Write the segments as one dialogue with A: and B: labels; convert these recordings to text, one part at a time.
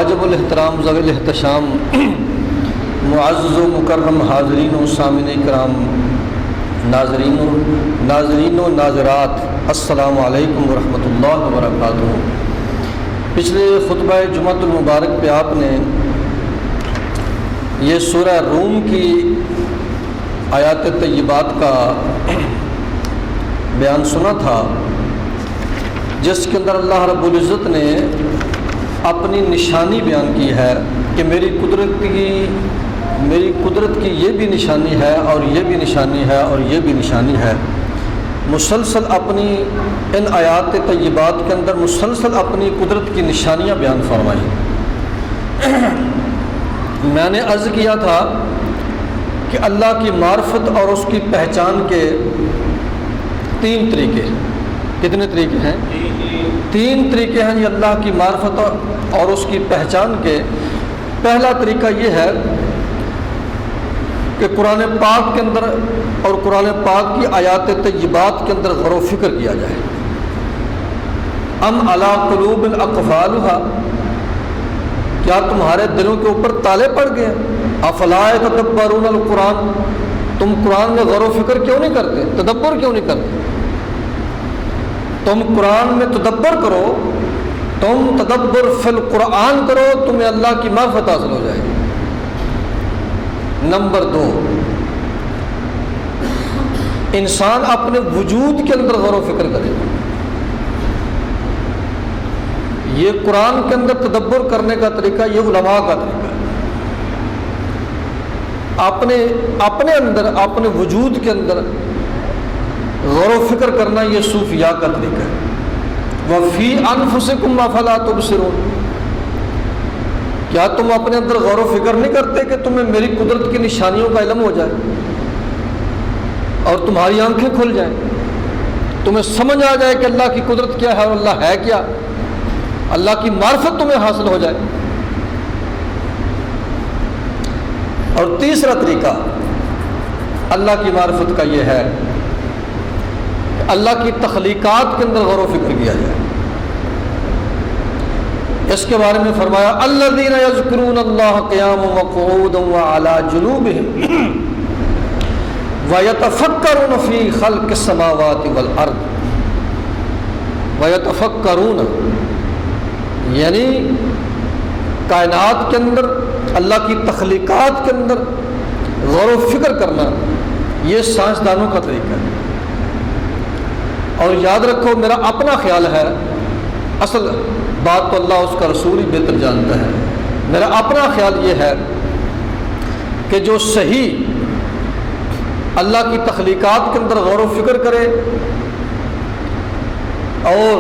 A: واجب الاحترام ذوی الاحتشام معزز و مکرم حاضرین و سامعین کرام، ناظرین و ناظرات، السلام علیکم ورحمۃ اللہ وبرکاتہ۔ پچھلے خطبہ جمعۃ المبارک پہ آپ نے یہ سورہ روم کی آیات طیبات کا بیان سنا تھا، جس کے اندر اللہ رب العزت نے اپنی نشانی بیان کی ہے کہ میری قدرت کی یہ بھی نشانی ہے اور یہ بھی نشانی ہے اور یہ بھی نشانی ہے۔ مسلسل اپنی ان آیات طیبات کے اندر مسلسل اپنی قدرت کی نشانیاں بیان فرمائی۔ میں نے عرض کیا تھا کہ اللہ کی معرفت اور اس کی پہچان کے تین طریقے، کتنے طریقے ہیں؟ تین طریقے ہیں یہ اللہ کی معرفت اور اس کی پہچان کے۔ پہلا طریقہ یہ ہے کہ قرآن پاک کے اندر اور قرآن پاک کی آیات طیبات کے اندر غور و فکر کیا جائے۔ ام علی قلوب اقفالھا، کیا تمہارے دلوں کے اوپر تالے پڑ گئے؟ افلا یتدبرون القرآن، تم قرآن میں غور و فکر کیوں نہیں کرتے، تدبر کیوں نہیں کرتے؟ تم قرآن میں تدبر کرو، تم تدبر فی القرآن کرو، تمہیں اللہ کی معرفت حاصل ہو جائے گی۔ نمبر دو، انسان اپنے وجود کے اندر غور و فکر کرے۔ یہ قرآن کے اندر تدبر کرنے کا طریقہ یہ علماء کا طریقہ ہے۔ اپنے اندر، اپنے وجود کے اندر غور و فکر کرنا یہ صوفیاء کا طریقہ ہے۔ وَفِي أَنفُسِكُمْ أَفَلَا تُبْصِرُونَ، کیا تم اپنے اندر غور و فکر نہیں کرتے کہ تمہیں میری قدرت کی نشانیوں کا علم ہو جائے اور تمہاری آنکھیں کھل جائیں، تمہیں سمجھ آ جائے کہ اللہ کی قدرت کیا ہے اور اللہ ہے کیا، اللہ کی معرفت تمہیں حاصل ہو جائے۔ اور تیسرا طریقہ اللہ کی معرفت کا یہ ہے کہ اللہ کی تخلیقات کے اندر غور و فکر کیا جائے۔ اس کے بارے میں فرمایا الذین یذکرون اللہ قیاما وقعودا وعلی جنوبہم ویتفکرون فی خلق السماوات والارض۔ ویتفکرون یعنی کائنات کے اندر، اللہ کی تخلیقات کے اندر غور و فکر کرنا، یہ سائنسدانوں کا طریقہ ہے۔ اور یاد رکھو، میرا اپنا خیال ہے، اصل بات تو اللہ اس کا رسول ہی بہتر جانتا ہے، میرا اپنا خیال یہ ہے کہ جو صحیح اللہ کی تخلیقات کے اندر غور و فکر کرے اور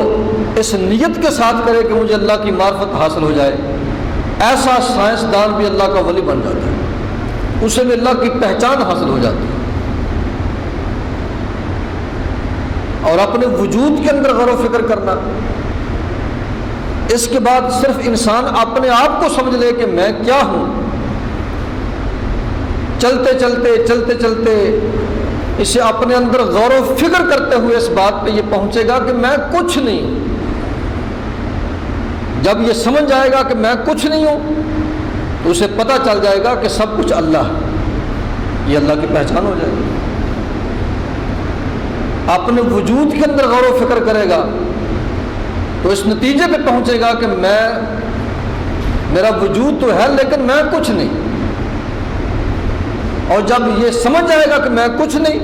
A: اس نیت کے ساتھ کرے کہ مجھے اللہ کی معرفت حاصل ہو جائے، ایسا سائنسدان بھی اللہ کا ولی بن جاتا ہے، اسے بھی اللہ کی پہچان حاصل ہو جاتی ہے۔ اور اپنے وجود کے اندر غور و فکر کرنا، اس کے بعد صرف انسان اپنے آپ کو سمجھ لے کہ میں کیا ہوں، چلتے چلتے اسے اپنے اندر غور و فکر کرتے ہوئے اس بات پہ یہ پہنچے گا کہ میں کچھ نہیں ہوں۔ جب یہ سمجھ جائے گا کہ میں کچھ نہیں ہوں تو اسے پتہ چل جائے گا کہ سب کچھ اللہ ہے، یہ اللہ کی پہچان ہو جائے گی۔ اپنے وجود کے اندر غور و فکر کرے گا تو اس نتیجے پہ پہنچے گا کہ میرا وجود تو ہے لیکن میں کچھ نہیں۔ اور جب یہ سمجھ جائے گا کہ میں کچھ نہیں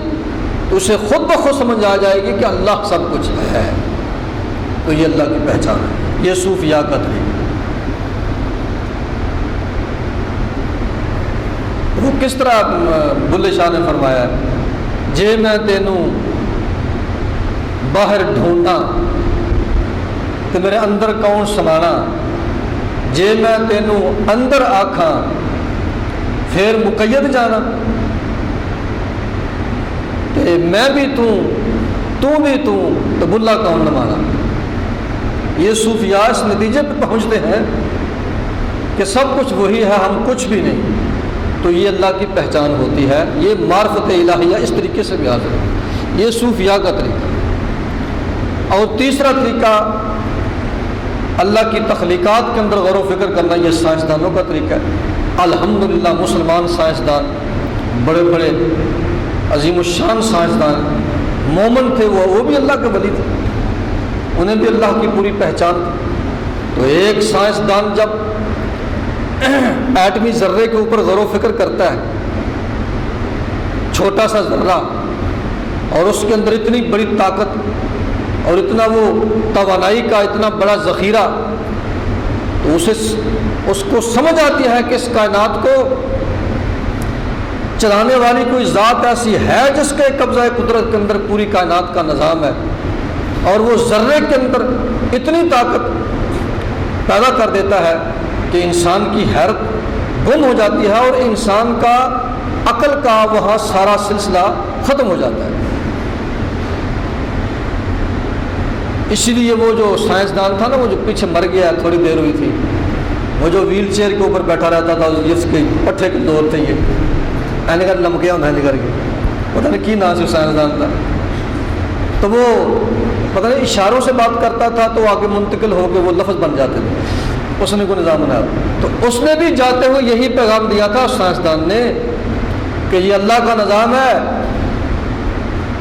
A: تو اسے خود بخود سمجھ آ جائے گی کہ اللہ سب کچھ ہے، تو یہ اللہ کی پہچان ہے۔ یہ صوفیاء کا طریقہ۔ وہ کس طرح بلے شاہ نے فرمایا ہے، جے میں تینوں باہر ڈھونڈا تو میرے اندر کون سمانا، جے میں تینوں اندر آکھاں پھر مقید جانا، کہ میں بھی تو بھی تو بلا کون نہ مانا۔ یہ صوفیاء اس نتیجے پہ پہنچتے ہیں کہ سب کچھ وہی ہے، ہم کچھ بھی نہیں، تو یہ اللہ کی پہچان ہوتی ہے۔ یہ معرفت الہیہ اس طریقے سے بھی حاصل ہے، یہ صوفیاء کا طریقہ۔ اور تیسرا طریقہ اللہ کی تخلیقات کے اندر غور و فکر کرنا یہ سائنسدانوں کا طریقہ ہے۔ الحمدللہ مسلمان سائنسدان بڑے بڑے عظیم الشان سائنسدان مومن تھے، وہ بھی اللہ کے ولی تھے، انہیں بھی اللہ کی پوری پہچان تھی۔ تو ایک سائنسدان جب ایٹمی ذرے کے اوپر غور و فکر کرتا ہے، چھوٹا سا ذرہ، اور اس کے اندر اتنی بڑی طاقت اور اتنا وہ توانائی کا اتنا بڑا ذخیرہ، تو اس کو سمجھ آتی ہے کہ اس کائنات کو چلانے والی کوئی ذات ایسی ہے جس کے قبضہ قدرت کے اندر پوری کائنات کا نظام ہے، اور وہ ذرے کے اندر اتنی طاقت پیدا کر دیتا ہے کہ انسان کی حیرت گم ہو جاتی ہے اور انسان کا عقل کا وہاں سارا سلسلہ ختم ہو جاتا ہے۔ اسی لیے وہ جو سائنسدان تھا نا، وہ جو پیچھے مر گیا تھوڑی دیر ہوئی تھی، وہ جو ویل چیئر کے اوپر بیٹھا رہتا تھا، جس کے پٹھے کے دور تھے، یہ نگر لمکیا ہونا نگر کے پتہ نہیں کی نام سے سائنسدان تھا، تو وہ پتہ نہیں اشاروں سے بات کرتا تھا تو آگے منتقل ہو کے وہ لفظ بن جاتے تھے، اس نے کوئی نظام بنایا، تو اس نے بھی جاتے ہوئے یہی پیغام دیا تھا سائنسدان نے کہ یہ اللہ کا نظام ہے،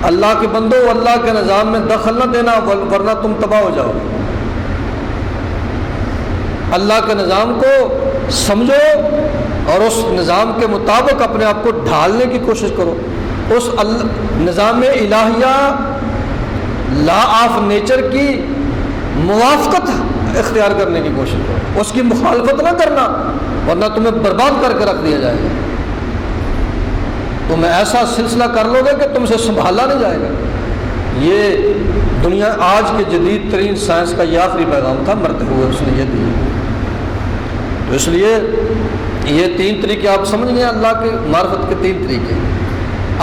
A: اللہ کے بندو اللہ کے نظام میں دخل نہ دینا ورنہ تم تباہ ہو جاؤ گے۔ اللہ کے نظام کو سمجھو اور اس نظام کے مطابق اپنے آپ کو ڈھالنے کی کوشش کرو، اس نظام الہیہ لا آف نیچر کی موافقت اختیار کرنے کی کوشش کرو، اس کی مخالفت نہ کرنا ورنہ تمہیں برباد کر کے رکھ دیا جائے گا، تم ایسا سلسلہ کر لو گے کہ تم سے سنبھالا نہیں جائے گا۔ یہ دنیا آج کے جدید ترین سائنس کا یہ آخری پیغام تھا، مرتے ہوئے اس نے یہ دیا۔ تو اس لیے یہ تین طریقے آپ سمجھ گئے، اللہ کے معرفت کے تین طریقے،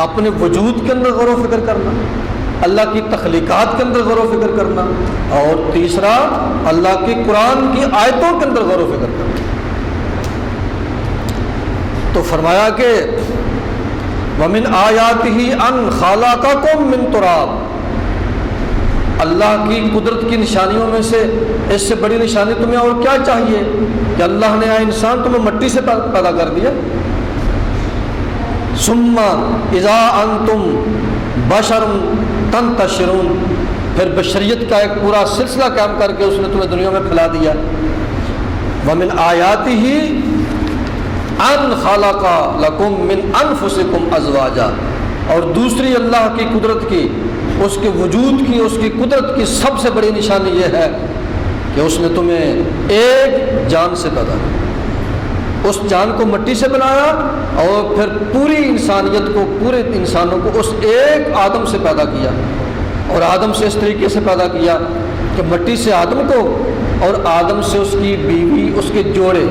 A: اپنے وجود کے اندر غور و فکر کرنا، اللہ کی تخلیقات کے اندر غور و فکر کرنا، اور تیسرا اللہ کی قرآن کی آیتوں کے اندر غور و فکر کرنا۔ تو فرمایا کہ وَمِنْ آيَاتِهِ أَنْ خَلَقَكُم مِّن تُرَابٍ، اللہ کی قدرت کی نشانیوں میں سے اس سے بڑی نشانی تمہیں اور کیا چاہیے کہ اللہ نے انسان تمہیں مٹی سے پیدا کر دیا۔ ثُمَّ إِذَا أَنْتُمْ بَشَرٌ تَنْتَشِرُونَ، پھر بشریت کا ایک پورا سلسلہ قائم کر کے اس نے تمہیں دنیا میں پھیلا دیا۔ وَمِنْ آيَاتِهِ ان خلق لکم من انفسکم ازواجا، اور دوسری اللہ کی قدرت کی، اس کے وجود کی، اس کی قدرت کی سب سے بڑی نشانی یہ ہے کہ اس نے تمہیں ایک جان سے پیدا کیا، اس جان کو مٹی سے بنایا اور پھر پوری انسانیت کو، پورے انسانوں کو اس ایک آدم سے پیدا کیا، اور آدم سے اس طریقے سے پیدا کیا کہ مٹی سے آدم کو اور آدم سے اس کی بیوی، اس کے جوڑے،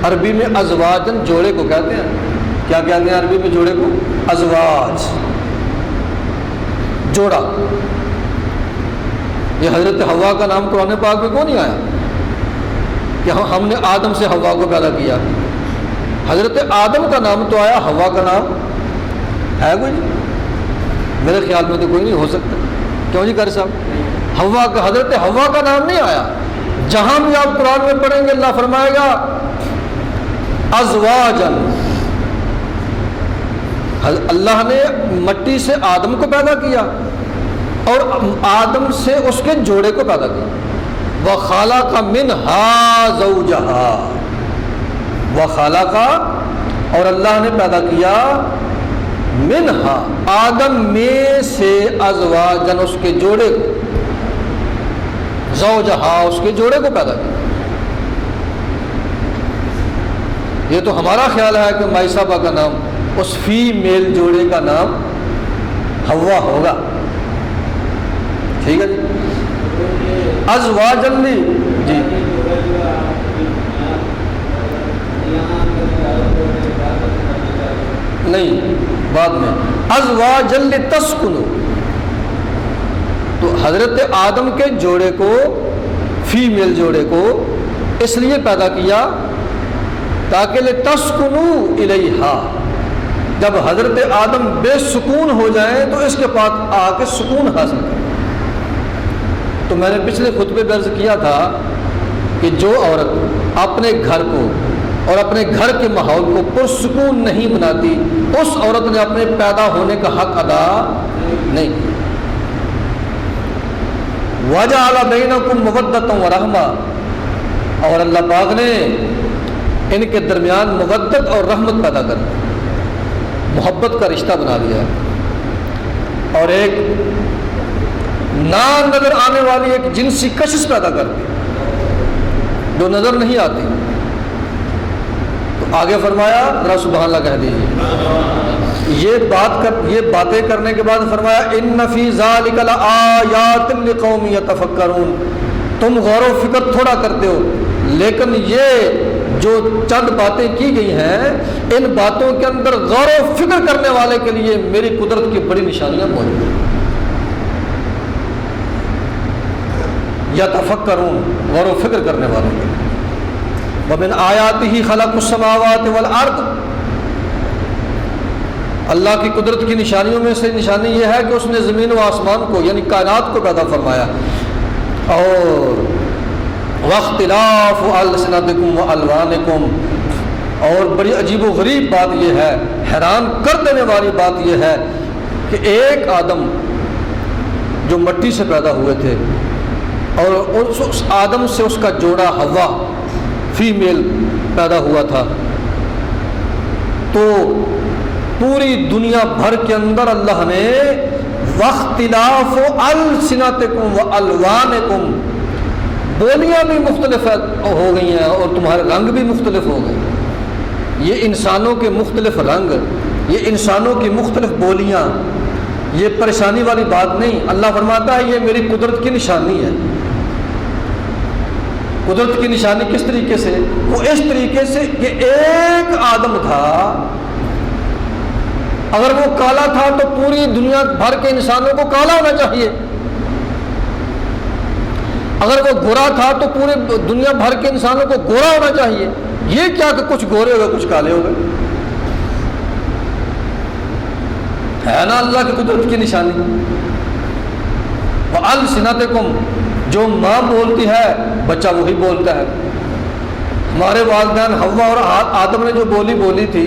A: عربی میں ازواجن جوڑے کو کہتے ہیں، کیا کہتے ہیں عربی میں جوڑے کو؟ ازواج، جوڑا۔ یہ حضرت حوا کا نام قرآن پاک میں کیوں نہیں آیا کہ ہم نے آدم سے حوا کو پیدا کیا؟ حضرت آدم کا نام تو آیا، حوا کا نام ہے کوئی؟ میرے خیال میں تو کوئی نہیں ہو سکتا، کیوں جی قاری صاحب؟ حوا کا، حضرت حوا کا نام نہیں آیا۔ جہاں بھی آپ قرآن میں پڑھیں گے اللہ فرمائے گا ازواجن، اللہ نے مٹی سے آدم کو پیدا کیا اور آدم سے اس کے جوڑے کو پیدا کیا۔ وَخَلَقَ مِنْهَا زَوْجَهَا، وَخَلَقَ، اور اللہ نے پیدا کیا، منہا، آدم میں سے، ازواجن، اس کے جوڑے کو، زوجہا، اس کے جوڑے کو پیدا کیا۔ یہ تو ہمارا خیال ہے کہ مائی صاحبہ کا نام، اس فی میل جوڑے کا نام حوا ہوگا، ٹھیک ہے جی۔ ازواجن جی، نہیں بعد میں، ازواجن لتسکنوا، تو حضرت آدم کے جوڑے کو، فیمیل جوڑے کو اس لیے پیدا کیا تاکہ لتسکنوا الیہا، جب حضرت آدم بے سکون ہو جائیں تو اس کے پاس آ کے سکون حاصل کریں۔ تو میں نے پچھلے خطبے میں عرض کیا تھا کہ جو عورت اپنے گھر کو اور اپنے گھر کے ماحول کو پرسکون نہیں بناتی اس عورت نے اپنے پیدا ہونے کا حق ادا نہیں کیا۔ وَجَعَلَ بَيْنَكُمْ مَوَدَّةً وَرَحْمَةً، اور اللہ پاک نے ان کے درمیان مودت اور رحمت پیدا کر دی، محبت کا رشتہ بنا دیا ہے، اور ایک نہ نظر آنے والی ایک جنسی کشش پیدا کر دی جو نظر نہیں آتی۔ تو آگے فرمایا، ذرا سبحان اللہ کہہ دیجیے، یہ باتیں کرنے کے بعد فرمایا ان فی ذالک لآیات لقوم یتفکرون، تم غور و فکر تھوڑا کرتے ہو لیکن یہ جو چند باتیں کی گئی ہیں ان باتوں کے اندر غور و فکر کرنے والے کے لیے میری قدرت کی بڑی نشانیاں موجود ہیں۔ یتفکرون، غور و فکر کرنے والے کے لیے۔ ومن آیاتہ خلق السماوات والارض، اللہ کی قدرت کی نشانیوں میں سے نشانی یہ ہے کہ اس نے زمین و آسمان کو یعنی کائنات کو پیدا فرمایا، اور واختلاف السنتکم والوانکم، اور بڑی عجیب و غریب بات یہ ہے، حیران کر دینے والی بات یہ ہے کہ ایک آدم جو مٹی سے پیدا ہوئے تھے اور اس آدم سے اس کا جوڑا حوا فیمیل پیدا ہوا تھا، تو پوری دنیا بھر کے اندر اللہ نے واختلاف السنتکم والوانکم، بولیاں بھی مختلف ہو گئی ہیں اور تمہارے رنگ بھی مختلف ہو گئے۔ یہ انسانوں کے مختلف رنگ، یہ انسانوں کی مختلف بولیاں، یہ پریشانی والی بات نہیں، اللہ فرماتا ہے یہ میری قدرت کی نشانی ہے۔ قدرت کی نشانی کس طریقے سے؟ وہ اس طریقے سے کہ ایک آدم تھا، اگر وہ کالا تھا تو پوری دنیا بھر کے انسانوں کو کالا ہونا چاہیے، اگر وہ گورا تھا تو پورے دنیا بھر کے انسانوں کو گورا ہونا چاہیے۔ یہ کیا کہ کچھ گورے ہو گئے کچھ کالے ہو گئے، ہے نا اللہ کی قدرت کی نشانی۔ وَأَلْسِنَتَكُمْ، جو ماں بولتی ہے بچہ وہی بولتا ہے۔ ہمارے والدین حوا اور آدم نے جو بولی بولی تھی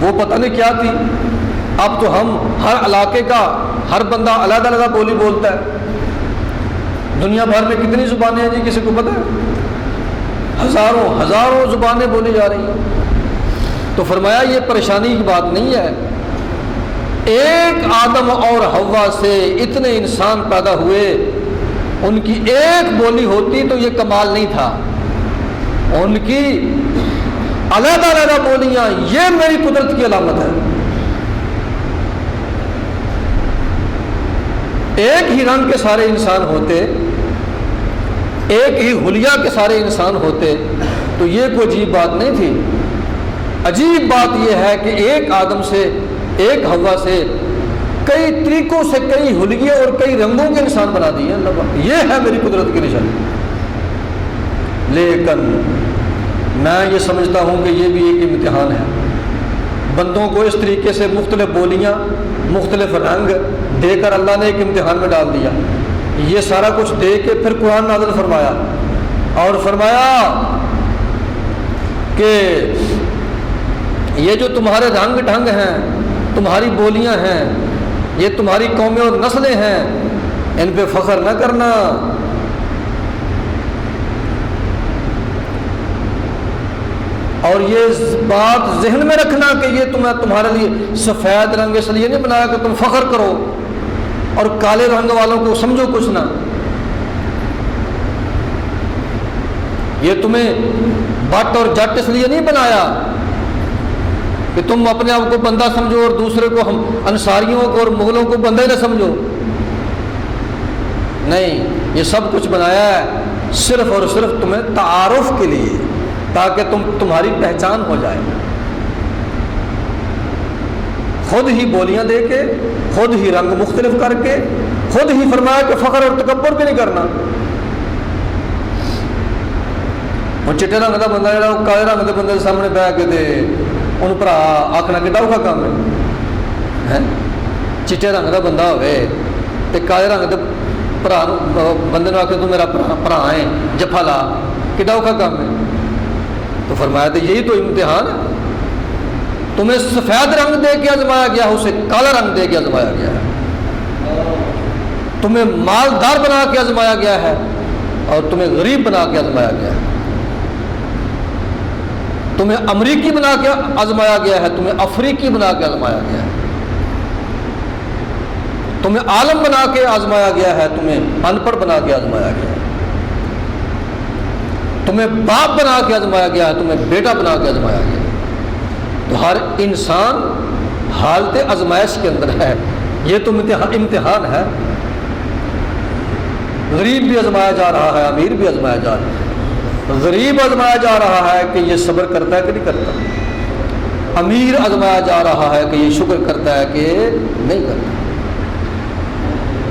A: وہ پتہ نہیں کیا تھی، اب تو ہم ہر علاقے کا ہر بندہ الگ الگ بولی بولتا ہے۔ دنیا بھر میں کتنی زبانیں ہیں جی، کسی کو پتہ ہے؟ ہزاروں زبانیں بولی جا رہی ہیں۔ تو فرمایا یہ پریشانی کی بات نہیں ہے، ایک آدم اور حوا سے اتنے انسان پیدا ہوئے، ان کی ایک بولی ہوتی تو یہ کمال نہیں تھا، ان کی علیحدہ علیحدہ بولیاں، یہ میری قدرت کی علامت ہے۔ ایک ہی رنگ کے سارے انسان ہوتے، ایک ہی حلیہ کے سارے انسان ہوتے تو یہ کوئی عجیب بات نہیں تھی۔ عجیب بات یہ ہے کہ ایک آدم سے ایک حوا سے کئی طریقوں سے کئی حلیے اور کئی رنگوں کے انسان بنا دیے اللہ پاک، یہ ہے میری قدرت کی نشانی۔ لیکن میں یہ سمجھتا ہوں کہ یہ بھی ایک امتحان ہے، بندوں کو اس طریقے سے مختلف بولیاں مختلف رنگ دے کر اللہ نے ایک امتحان میں ڈال دیا۔ یہ سارا کچھ دے کے پھر قرآن نازل فرمایا اور فرمایا کہ یہ جو تمہارے رنگ ڈھنگ ہیں، تمہاری بولیاں ہیں، یہ تمہاری قومیں اور نسلیں ہیں، ان پہ فخر نہ کرنا۔ اور یہ بات ذہن میں رکھنا کہ یہ تمہارے لیے سفید رنگ اس لیے نہیں بنایا کہ تم فخر کرو اور کالے رنگ والوں کو سمجھو کچھ نہ، یہ تمہیں بٹ اور جٹ اس لیے نہیں بنایا کہ تم اپنے آپ کو بندہ سمجھو اور دوسرے کو ہم انصاریوں کو اور مغلوں کو بندہ نہ سمجھو، نہیں، یہ سب کچھ بنایا ہے صرف اور صرف تمہیں تعارف کے لیے، تاکہ تمہاری پہچان ہو جائے۔ خود ہی بولیاں دے کے، خود ہی رنگ مختلف کر کے، خود ہی فرمایا کہ فخر اور تکبر بھی نہیں کرنا۔ وہ چٹے رنگ کا بندہ جڑا وہ کالے رنگ کے بندے سامنے بہ کے دے ان پر آخنا کہ ڈاؤ کا کام ہے، چٹے رنگ کا بندہ ہوئے تے کالے رنگ کے بندے نے آ کے تو میرا بھرا ہے جفا لا، کڈا اوکھا کام ہے؟ تو فرمایا تھا یہی تو امتحان ہے، تمہیں سفید رنگ دے کے آزمایا گیا ہے، اسے کالا رنگ دے کے آزمایا گیا ہے، تمہیں مالدار بنا کے آزمایا گیا ہے اور تمہیں غریب بنا کے آزمایا گیا ہے، تمہیں امریکی بنا کے آزمایا گیا ہے، تمہیں افریقی بنا کے آزمایا گیا ہے، تمہیں عالم بنا کے آزمایا گیا ہے، تمہیں ان پڑھ بنا کے آزمایا گیا ہے، تمہیں باپ بنا کے آزمایا گیا ہے، تمہیں بیٹا بنا کے آزمایا گیا ہے۔ تو ہر انسان حالت آزمائش کے اندر ہے، یہ تو امتحان ہے۔ غریب بھی آزمایا جا رہا ہے، امیر بھی آزمایا جا رہا ہے۔ غریب آزمایا جا رہا ہے کہ یہ صبر کرتا ہے کہ نہیں کرتا، امیر آزمایا جا رہا ہے کہ یہ شکر کرتا ہے کہ نہیں کرتا،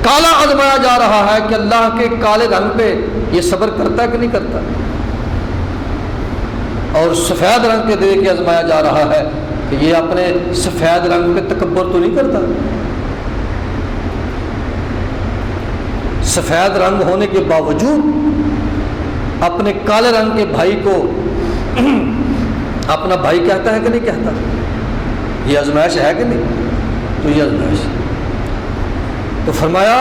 A: کالا آزمایا جا رہا ہے کہ اللہ کے کالے رنگ پہ یہ صبر کرتا ہے کہ نہیں کرتا، اور سفید رنگ کے دے کے آزمایا جا رہا ہے کہ یہ اپنے سفید رنگ پہ تکبر تو نہیں کرتا، سفید رنگ ہونے کے باوجود اپنے کالے رنگ کے بھائی کو اپنا بھائی کہتا ہے کہ نہیں کہتا، یہ آزمائش ہے کہ نہیں؟ تو یہ آزمائش، تو فرمایا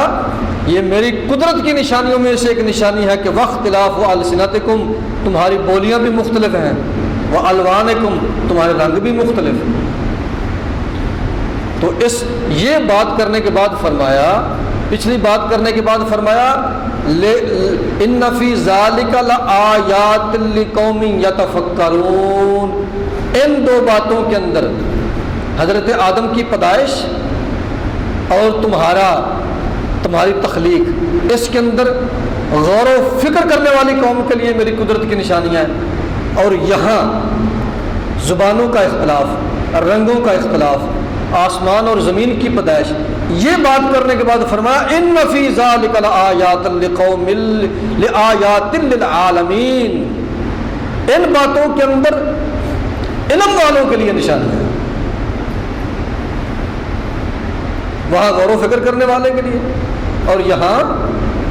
A: یہ میری قدرت کی نشانیوں میں سے ایک نشانی ہے کہ واختلاف السنتکم، تمہاری بولیاں بھی مختلف ہیں، والوانکم، تمہارے رنگ بھی مختلف ہیں۔ تو یہ بات کرنے کے بعد فرمایا، پچھلی بات کرنے کے بعد فرمایا ان فی ذالک لآیات لقوم یتفکرون، ان دو باتوں کے اندر حضرت آدم کی پیدائش اور تمہاری تخلیق، اس کے اندر غور و فکر کرنے والی قوم کے لیے میری قدرت کی نشانیاں ہیں، اور یہاں زبانوں کا اختلاف، رنگوں کا اختلاف، آسمان اور زمین کی پیدائش، یہ بات کرنے کے بعد فرمایا ان فی ذالک لآیات لقوم لآیات للعالمین، ان باتوں کے اندر علم والوں کے لیے نشانیاں ہیں، وہاں غور و فکر کرنے والے کے لیے اور یہاں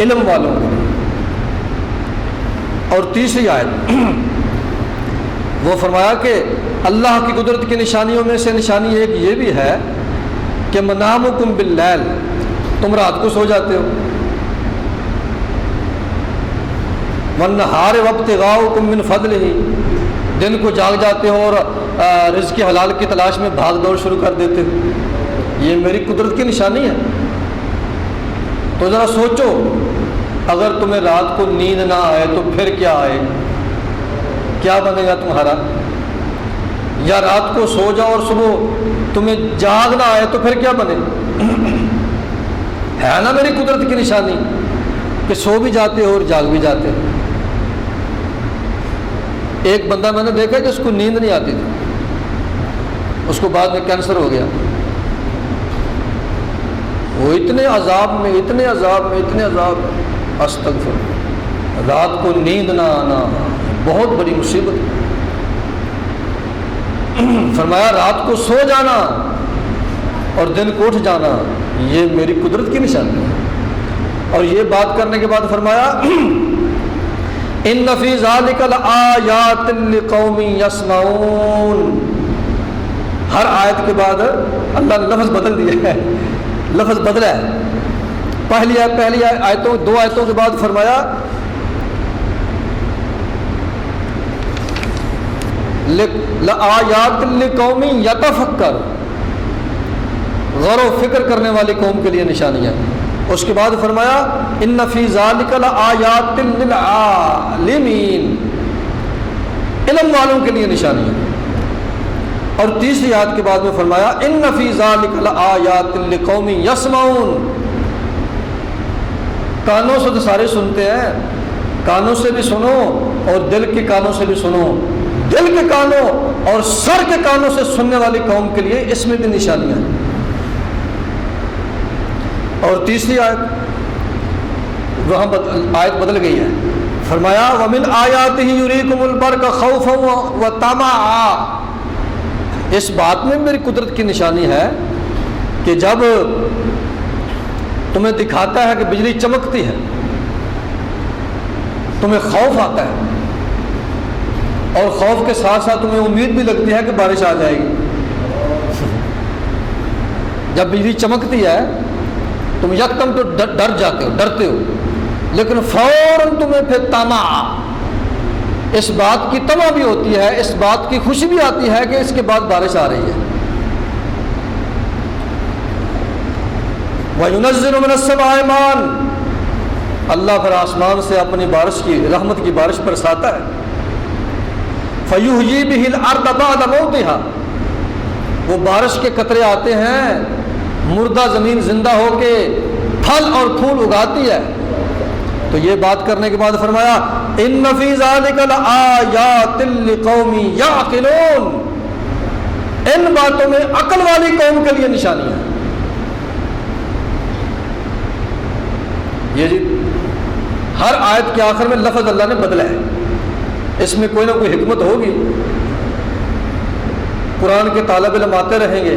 A: علم والوں کے لیے۔ اور تیسری آیت وہ فرمایا کہ اللہ کی قدرت کی نشانیوں میں سے نشانی ایک یہ بھی ہے کہ منامکم باللیل، تم رات کو سو جاتے ہو، والنہار وابتغاؤکم من فضلہ، دن کو جاگ جاتے ہو اور رزق حلال کی تلاش میں بھاگ دوڑ شروع کر دیتے ہو، یہ میری قدرت کی نشانی ہے۔ تو ذرا سوچو، اگر تمہیں رات کو نیند نہ آئے تو پھر کیا آئے، کیا بنے گا تمہارا؟ یا رات کو سو جاؤ اور صبح تمہیں جاگ نہ آئے تو پھر کیا بنے؟ ہے نا میری قدرت کی نشانی کہ سو بھی جاتے ہو اور جاگ بھی جاتے ہو۔ ایک بندہ میں نے دیکھا جس کو نیند نہیں آتی تھی، اس کو بعد میں کینسر ہو گیا، وہ اتنے عذاب میں استغفر، رات کو نیند نہ آنا بہت بڑی مصیبت ہے۔ فرمایا رات کو سو جانا اور دن کو اٹھ جانا یہ میری قدرت کی نشانی ہے۔ اور یہ بات کرنے کے بعد فرمایا ان فی ذالک لآیات لقوم یسمعون، ہر آیت کے بعد اللہ نے لفظ بدل دیا ہے، لفظ بدلا ہے۔ پہلی آیتوں، دو آیتوں کے بعد فرمایا لآیات لقوم یتفکر، غور و فکر کرنے والی قوم کے لیے نشانیاں۔ اس کے بعد فرمایا ان فی ذالک لآیات للعالمین، علم والوں کے لیے نشانیاں۔ اور تیسری آیت کے بعد میں فرمایا ان فی ذالک لآیات لقوم یسمعون، کانوں سے تو سارے سنتے ہیں، کانوں سے بھی سنو اور دل کے کانوں سے بھی سنو، دل کے کانوں اور سر کے کانوں سے سننے والی قوم کے لیے اس میں بھی نشانیاں ہیں۔ اور تیسری وہاں آیت بدل گئی ہے، فرمایا وَمِنْ آیَاتِهِ يُرِيكُمُ الْبَرْقَ خَوْفًا وَطَمَعًا، اس بات میں میری قدرت کی نشانی ہے کہ جب تمہیں دکھاتا ہے کہ بجلی چمکتی ہے، تمہیں خوف آتا ہے، اور خوف کے ساتھ ساتھ تمہیں امید بھی لگتی ہے کہ بارش آ جائے گی۔ جب بجلی چمکتی ہے تم یکدم تو ڈر جاتے ہو، ڈرتے ہو، لیکن فوراً تمہیں پھر طمع، اس بات کی طمع بھی ہوتی ہے، اس بات کی خوشی بھی آتی ہے کہ اس کے بعد بارش آ رہی ہے۔ وَيُنَزِّلُ مِنَ السَّمَاءِ مَاءً، اللہ پھر آسمان سے اپنی بارش کی، رحمت کی بارش برساتا ہے۔ فَيُحْيِي بِهِ الْأَرْضَ بَعْدَ مَوْتِهَا، وہ بارش کے قطرے آتے ہیں، مردہ زمین زندہ ہو کے پھل اور پھول اگاتی ہے۔ تو یہ بات کرنے کے بعد فرمایا إِنَّ فِي ذَلِكَ لَآيَاتٍ لِقَوْمٍ يَعْقِلُونَ، ان باتوں میں عقل والی قوم کے لیے نشانی ہے۔ یہ جی ہر آیت کے آخر میں لفظ اللہ نے بدلا ہے، اس میں کوئی نہ کوئی حکمت ہوگی۔ قرآن کے طالب علم آتے رہیں گے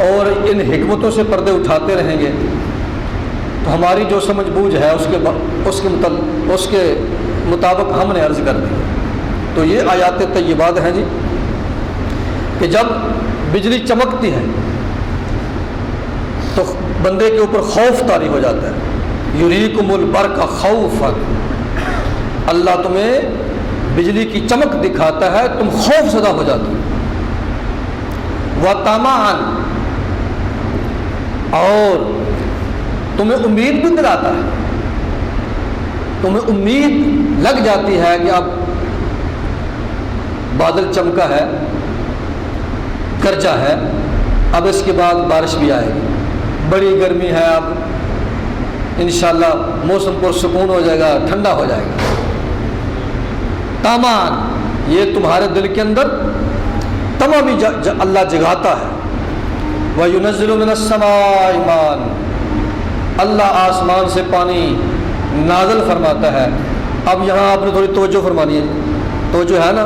A: اور ان حکمتوں سے پردے اٹھاتے رہیں گے تو ہماری جو سمجھ بوجھ ہے اس کے مطابق ہم نے عرض کر دی۔ تو یہ آیات طیبات ہیں جی کہ جب بجلی چمکتی ہے تو بندے کے اوپر خوف طاری ہو جاتا ہے۔ یریکم البرق خوفا، اللہ تمہیں بجلی کی چمک دکھاتا ہے، تم خوف زدہ ہو جاتے ہو۔ وطمعا، اور تمہیں امید بھی دلاتا ہے، تمہیں امید لگ جاتی ہے کہ اب بادل چمکا ہے، گرجا ہے، اب اس کے بعد بارش بھی آئے گی، بڑی گرمی ہے، اب انشاءاللہ موسم پرسکون ہو جائے گا، ٹھنڈا ہو جائے گا۔ طمعاً، یہ تمہارے دل کے اندر طمع بھی اللہ جگاتا ہے۔ وَيُنَزِّلُ مِنَ السَّمَاءِ مَاءً، اللہ آسمان سے پانی نازل فرماتا ہے۔ اب یہاں آپ نے تھوڑی توجہ فرمانی ہے، توجہ ہے نا،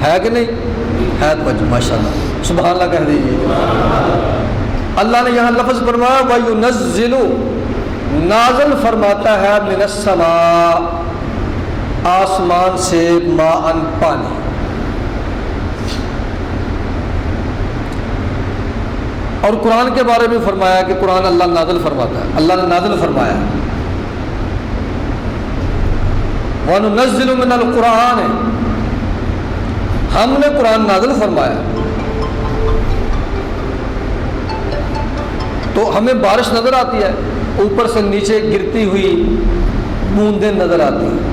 A: ہے کہ نہیں ہے؟ توجہ، ماشاءاللہ، سبحان اللہ کہہ دیجیے۔ اللہ نے یہاں لفظ فرمایا وَيُنَزِّلُ، نازل فرماتا ہے، من السماء، آسمان سے، ماءً، پانی۔ اور قرآن کے بارے میں فرمایا کہ قرآن اللہ نازل فرماتا ہے، اللہ نے نازل فرمایا۔ وَنُنَزِّلُ مِنَ الْقُرْآنِ، ہم نے قرآن نازل فرمایا تو ہمیں بارش نظر آتی ہے، اوپر سے نیچے گرتی ہوئی بوندیں نظر آتی ہیں،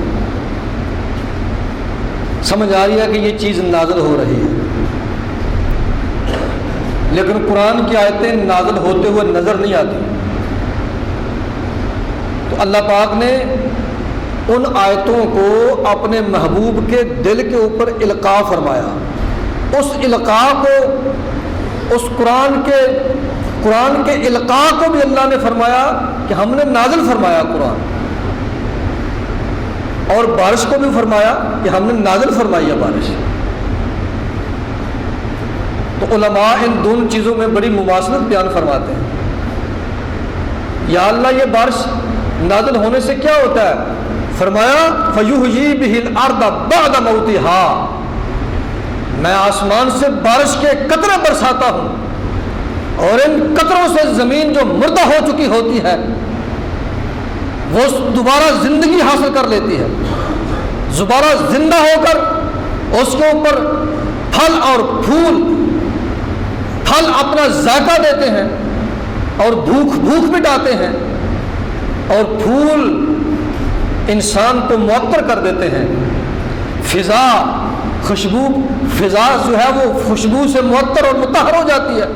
A: سمجھ آ رہی ہے کہ یہ چیز نازل ہو رہی ہے، لیکن قرآن کی آیتیں نازل ہوتے ہوئے نظر نہیں آتی۔ تو اللہ پاک نے ان آیتوں کو اپنے محبوب کے دل کے اوپر القاء فرمایا، اس القاء کو، اس قرآن کے القاء کو بھی اللہ نے فرمایا کہ ہم نے نازل فرمایا قرآن، اور بارش کو بھی فرمایا کہ ہم نے نازل فرمائی ہے بارش۔ تو علماء ان دونوں چیزوں میں بڑی مماثلت بیان فرماتے ہیں۔ یا اللہ یہ بارش نازل ہونے سے کیا ہوتا ہے؟ فرمایا فَيُحْيِي بِهِ الْأَرْضَ بَعْدَ مَوْتِهَا، میں آسمان سے بارش کے قطرے برساتا ہوں، اور ان قطروں سے زمین جو مردہ ہو چکی ہوتی ہے وہ دوبارہ زندگی حاصل کر لیتی ہے، دوبارہ زندہ ہو کر اس کے اوپر پھل اور پھول، پھل اپنا ذائقہ دیتے ہیں اور بھوک مٹاتے ہیں، اور پھول انسان کو معطر کر دیتے ہیں، فضا جو ہے وہ خوشبو سے معطر اور مطہر ہو جاتی ہے۔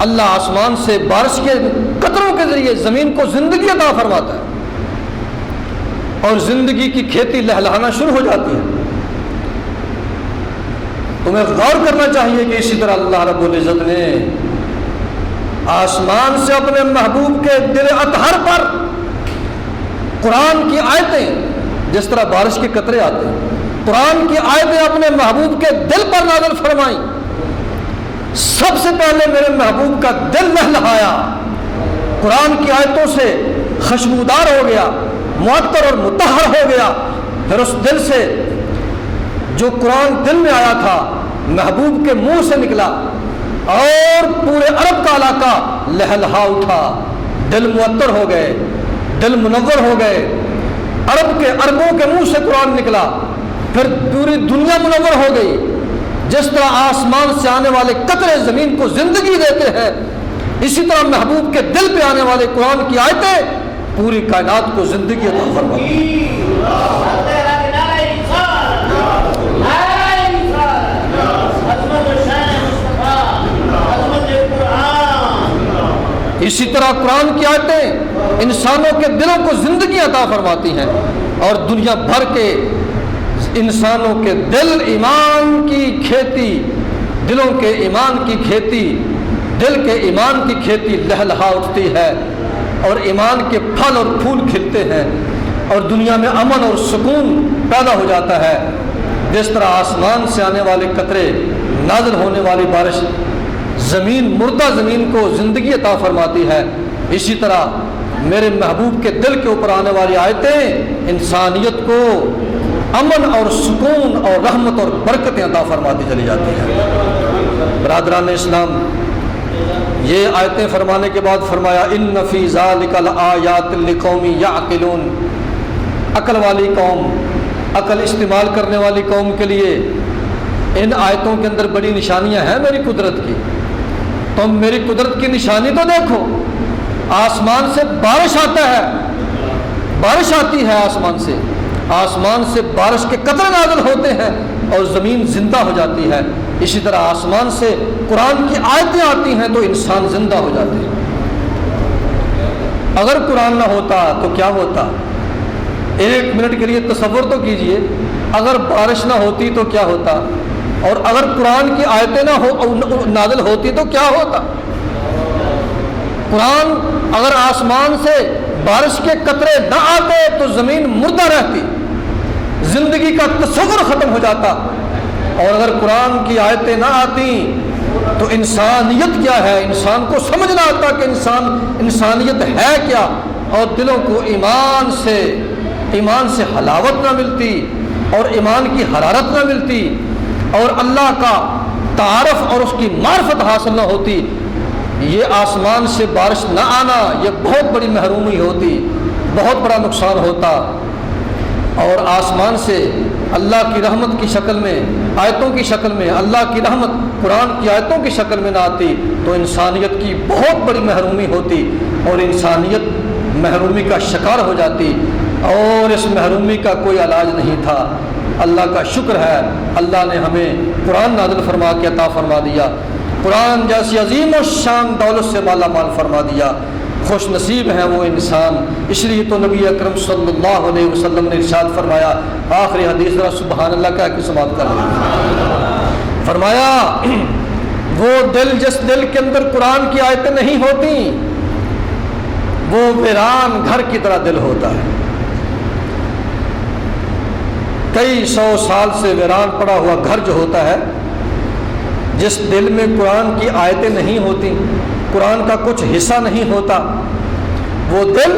A: اللہ آسمان سے بارش کے قطروں کے ذریعے زمین کو زندگی عطا فرماتا ہے اور زندگی کی کھیتی لہلہانا شروع ہو جاتی ہے۔ تمہیں غور کرنا چاہیے کہ اسی طرح اللہ رب العزت نے آسمان سے اپنے محبوب کے دل اطہر پر قرآن کی آیتیں، جس طرح بارش کے قطرے آتے ہیں، قرآن کی آیتیں اپنے محبوب کے دل پر نازل فرمائیں۔ سب سے پہلے میرے محبوب کا دل لہلہایا، قرآن کی آیتوں سے خوشبودار ہو گیا، معطر اور مطہر ہو گیا، پھر اس دل سے جو قرآن دل میں آیا تھا محبوب کے منہ سے نکلا اور پورے عرب کا علاقہ لہلہا اٹھا، دل معطر ہو گئے، دل منور ہو گئے، عرب کے عربوں کے منہ سے قرآن نکلا، پھر پوری دنیا منور ہو گئی۔ جس طرح آسمان سے آنے والے قطرے زمین کو زندگی دیتے ہیں، اسی طرح محبوب کے دل پہ آنے والے قرآن کی آیتیں پوری کائنات کو زندگی عطا فرماتی ہیں۔ اسی طرح قرآن کی آیتیں انسانوں کے دلوں کو زندگی عطا فرماتی ہیں، اور دنیا بھر کے انسانوں کے دل ایمان کی کھیتی، دلوں کے ایمان کی کھیتی، دل کے ایمان کی کھیتی لہلہا اٹھتی ہے، اور ایمان کے پھل اور پھول کھلتے ہیں، اور دنیا میں امن اور سکون پیدا ہو جاتا ہے۔ جس طرح آسمان سے آنے والے قطرے، نازل ہونے والی بارش زمین، مردہ زمین کو زندگی عطا فرماتی ہے، اسی طرح میرے محبوب کے دل کے اوپر آنے والی آیتیں انسانیت کو امن اور سکون اور رحمت اور برکتیں عطا فرماتی چلی جاتی ہیں۔ برادران اسلام، یہ آیتیں فرمانے کے بعد فرمایا ان فی ذالک لآیات لقوم یعقلون، عقل والی قوم، عقل استعمال کرنے والی قوم کے لیے ان آیتوں کے اندر بڑی نشانیاں ہیں میری قدرت کی۔ تم میری قدرت کی نشانی تو دیکھو، آسمان سے بارش آتا ہے، بارش آتی ہے آسمان سے بارش کے قطرے نازل ہوتے ہیں اور زمین زندہ ہو جاتی ہے۔ اسی طرح آسمان سے قرآن کی آیتیں آتی ہیں تو انسان زندہ ہو جاتے ہیں۔ اگر قرآن نہ ہوتا تو کیا ہوتا؟ ایک منٹ کے لیے تصور تو کیجئے، اگر بارش نہ ہوتی تو کیا ہوتا، اور اگر قرآن کی آیتیں نازل ہوتی تو کیا ہوتا؟ قرآن اگر آسمان سے بارش کے قطرے نہ آتے تو زمین مردہ رہتی، زندگی کا تصور ختم ہو جاتا، اور اگر قرآن کی آیتیں نہ آتی تو انسانیت کیا ہے، انسان کو سمجھ نہ آتا کہ انسانیت ہے کیا، اور دلوں کو ایمان سے حلاوت نہ ملتی اور ایمان کی حرارت نہ ملتی، اور اللہ کا تعارف اور اس کی معرفت حاصل نہ ہوتی۔ یہ آسمان سے بارش نہ آنا یہ بہت بڑی محرومی ہوتی، بہت بڑا نقصان ہوتا، اور آسمان سے اللہ کی رحمت کی شکل میں، آیتوں کی شکل میں اللہ کی رحمت قرآن کی آیتوں کی شکل میں نہ آتی تو انسانیت کی بہت بڑی محرومی ہوتی، اور انسانیت محرومی کا شکار ہو جاتی، اور اس محرومی کا کوئی علاج نہیں تھا۔ اللہ کا شکر ہے، اللہ نے ہمیں قرآن نازل فرما کے عطا فرما دیا، قرآن جیسی عظیم و شان دولت سے مالا مال فرما دیا۔ خوش نصیب ہیں وہ انسان۔ اس لیے تو نبی اکرم صلی اللہ علیہ وسلم نے ارشاد فرمایا، آخری حدیث ذرا سبحان اللہ کہہ کے سماعت کر لیں، فرمایا وہ دل جس دل کے اندر قرآن کی آیتیں نہیں ہوتی وہ ویران گھر کی طرح دل ہوتا ہے، کئی سو سال سے ویران پڑا ہوا گھر جو ہوتا ہے، جس دل میں قرآن کی آیتیں نہیں ہوتی، قرآن کا کچھ حصہ نہیں ہوتا، وہ دل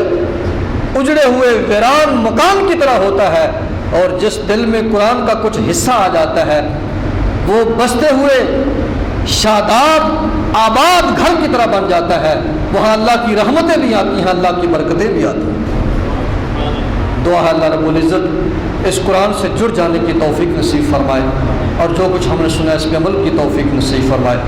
A: اجڑے ہوئے ویران مکان کی طرح ہوتا ہے، اور جس دل میں قرآن کا کچھ حصہ آ جاتا ہے وہ بستے ہوئے شاداب آباد گھر کی طرح بن جاتا ہے، وہاں اللہ کی رحمتیں بھی آتی ہیں، اللہ کی برکتیں بھی آتی ہیں۔ دعا ہے اللہ رب العزت اس قرآن سے جڑ جانے کی توفیق نصیب فرمائے، اور جو کچھ ہم نے سنا اس پہ عمل کی توفیق نصیب فرمائے۔